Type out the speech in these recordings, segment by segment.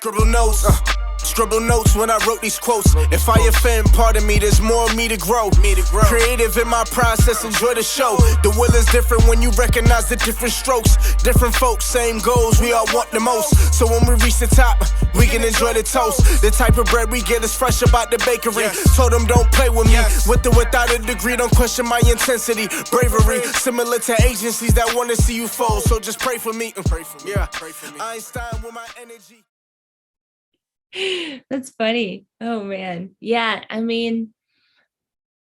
Scribbled notes, scribbled notes when I wrote these quotes. If I offend, pardon me, there's more of me to grow. Creative in my process, enjoy the show. The will is different when you recognize the different strokes. Different folks, same goals, we all want the most. So when we reach the top, we can enjoy the toast. The type of bread we get is fresh about the bakery. Told them don't play with me, with or without a degree. Don't question my intensity, bravery. Similar to agencies that want to see you fold. So just pray for me. Yeah, pray for me. Einstein with my energy. That's funny. Oh man. Yeah. I mean,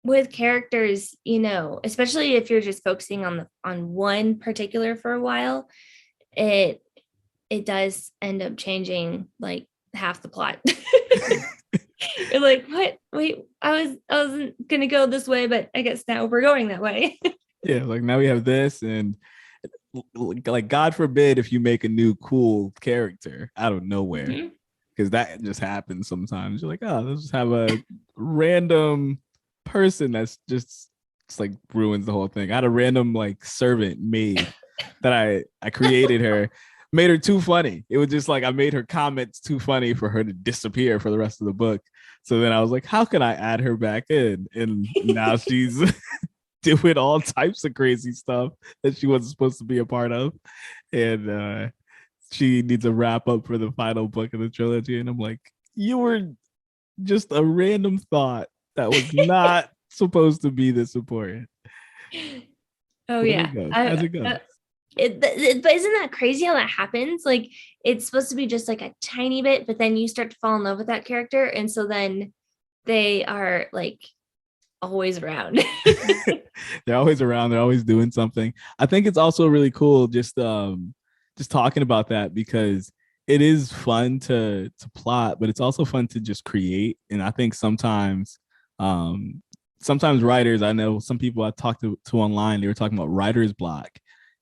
with characters, especially if you're just focusing on one particular for a while, it does end up changing like half the plot. You're like, what? Wait, I wasn't gonna go this way, but I guess now we're going that way. Yeah, like now we have this, and like God forbid if you make a new cool character out of nowhere. Mm-hmm. Because that just happens sometimes. You're like, oh, let's just have a random person that's just like ruins the whole thing. I had a random like servant maid that I created her, made her too funny. It was just like I made her comments too funny for her to disappear for the rest of the book. So then I was like, how can I add her back in? And now she's doing all types of crazy stuff that she wasn't supposed to be a part of. And she needs a wrap up for the final book of the trilogy. And I'm like, you were just a random thought that was not supposed to be this important. Oh, yeah. As it goes. But isn't that crazy how that happens? Like, it's supposed to be just like a tiny bit, but then you start to fall in love with that character. And so then they are like always around. They're always around. They're always doing something. I think it's also really cool just talking about that, because it is fun to plot, but it's also fun to just create. And I think sometimes writers, I know some people I talked to online, they were talking about writer's block.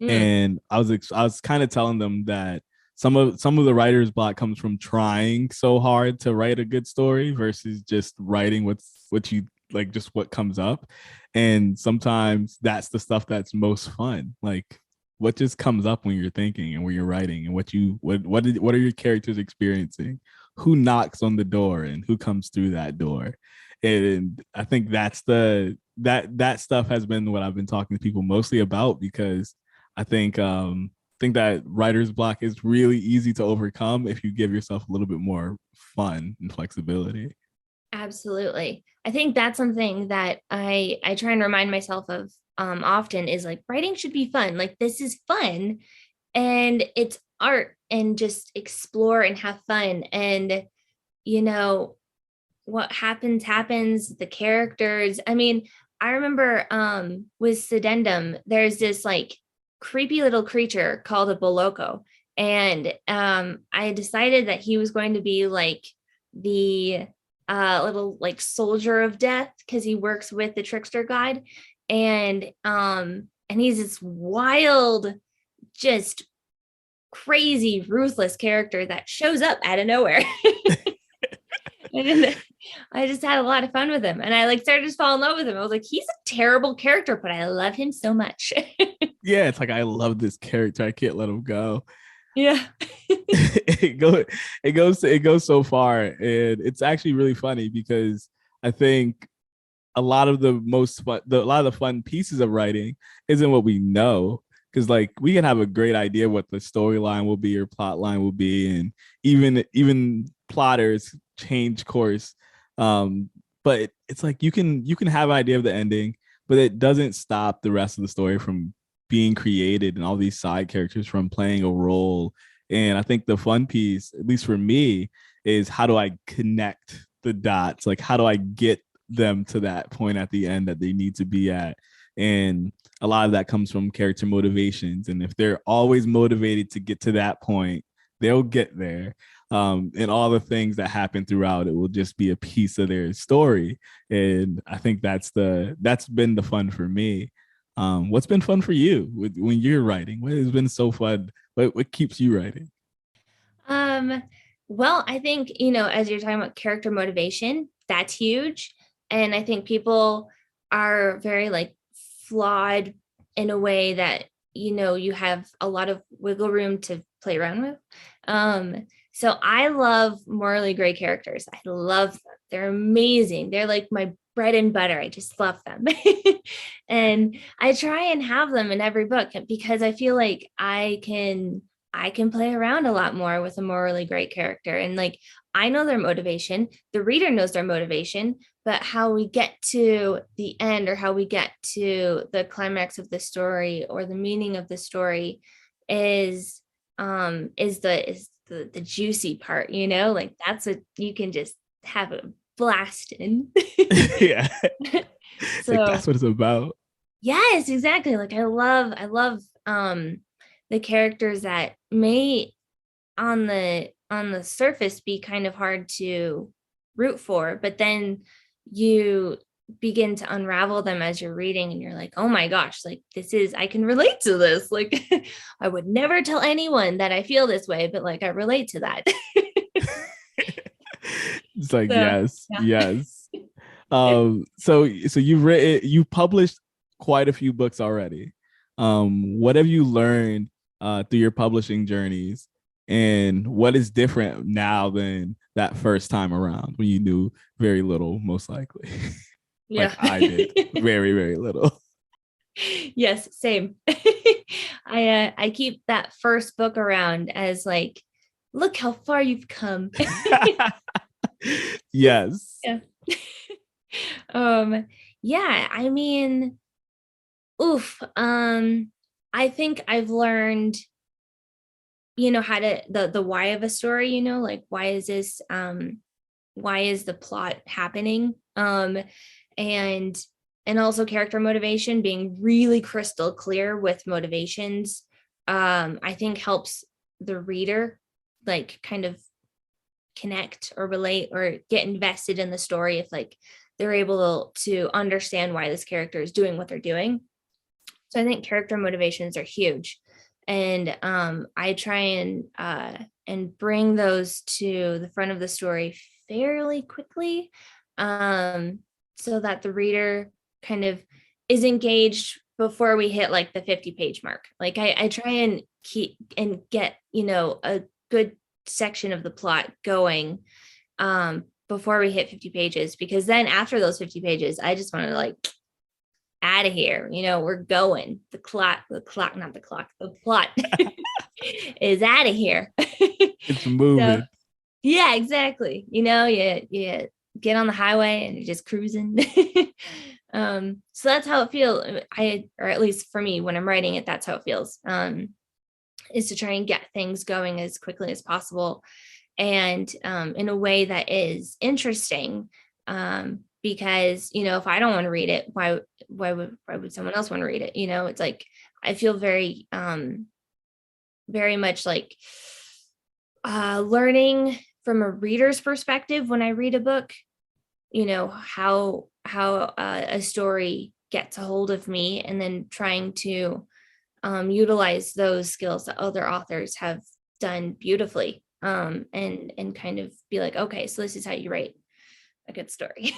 And I was kind of telling them that some of the writer's block comes from trying so hard to write a good story versus just writing what you like, just what comes up. And sometimes that's the stuff that's most fun. Like, what just comes up when you're thinking and when you're writing, and what are your characters experiencing? Who knocks on the door and who comes through that door? And I think that's that stuff has been what I've been talking to people mostly about, because I think that writer's block is really easy to overcome if you give yourself a little bit more fun and flexibility. Absolutely. I think that's something that I try and remind myself of often, is like, writing should be fun. Like, this is fun and it's art, and just explore and have fun. And what happens, the characters. I mean, I remember with Sedendum, there's this like creepy little creature called a Boloko. And I decided that he was going to be like the little like soldier of death, because he works with the trickster god. And he's this wild, just crazy, ruthless character that shows up out of nowhere. And I just had a lot of fun with him, and I like started to fall in love with him. I was like, he's a terrible character, but I love him so much. Yeah, it's like, I love this character, I can't let him go. Yeah. it goes so far, and it's actually really funny, because I think a lot of the fun pieces of writing isn't what we know, because like we can have a great idea what the storyline will be or plot line will be, and even plotters change course, but it's like you can have an idea of the ending, but it doesn't stop the rest of the story from being created and all these side characters from playing a role. And I think the fun piece, at least for me, is how do I connect the dots? Like, how do I get them to that point at the end that they need to be at? And a lot of that comes from character motivations, and if they're always motivated to get to that point, they'll get there. And all the things that happen throughout it will just be a piece of their story. And I think that's been the fun for me. What's been fun for you when you're writing? What has been so fun? What keeps you writing? Well, I think, as you're talking about character motivation, that's huge. And I think people are very like flawed in a way that, you have a lot of wiggle room to play around with. So I love morally gray characters. I love them. They're amazing. They're like my bread and butter. I just love them. And I try and have them in every book because I feel like I can play around a lot more with a morally great character. And like, I know their motivation, the reader knows their motivation, but how we get to the end or how we get to the climax of the story or the meaning of the story is the juicy part, like that's what you can just have a blast in. Yeah. Like So that's what it's about. yes, exactly. Like I love the characters that may on the surface be kind of hard to root for, but then you begin to unravel them as you're reading and you're like, oh my gosh, like I can relate to this. Like I would never tell anyone that I feel this way, but like I relate to that. It's like, So yes, yeah. yes. So you published quite a few books already. What have you learned through your publishing journeys, and what is different now than that first time around when you knew very little, most likely? Like Yeah. I did, very, very little. Yes, same. I keep that first book around as like, look how far you've come. Yes. Yeah. um yeah, I mean, oof. I think I've learned, how to the why of a story, like why is the plot happening? And also character motivation, being really crystal clear with motivations, I think helps the reader like kind of connect or relate or get invested in the story if like they're able to understand why this character is doing what they're doing. So I think character motivations are huge. And I try and bring those to the front of the story fairly quickly, so that the reader kind of is engaged before we hit like the 50-page mark. Like I try and keep and get, a good section of the plot going before we hit 50 pages, because then after those 50 pages, I just want to like out of here. We're going. The plot, not the clock, the plot is out of here. It's So moving. yeah, exactly. You get on the highway and you're just cruising. So that's how it feels. Or at least for me, when I'm writing it, that's how it feels. Is to try and get things going as quickly as possible, and in a way that is interesting. Because if I don't want to read it, why would someone else want to read it? It's like I feel very very much like learning from a reader's perspective when I read a book, how a story gets a hold of me, and then trying to utilize those skills that other authors have done beautifully, and kind of be like, okay, so this is how you write a good story.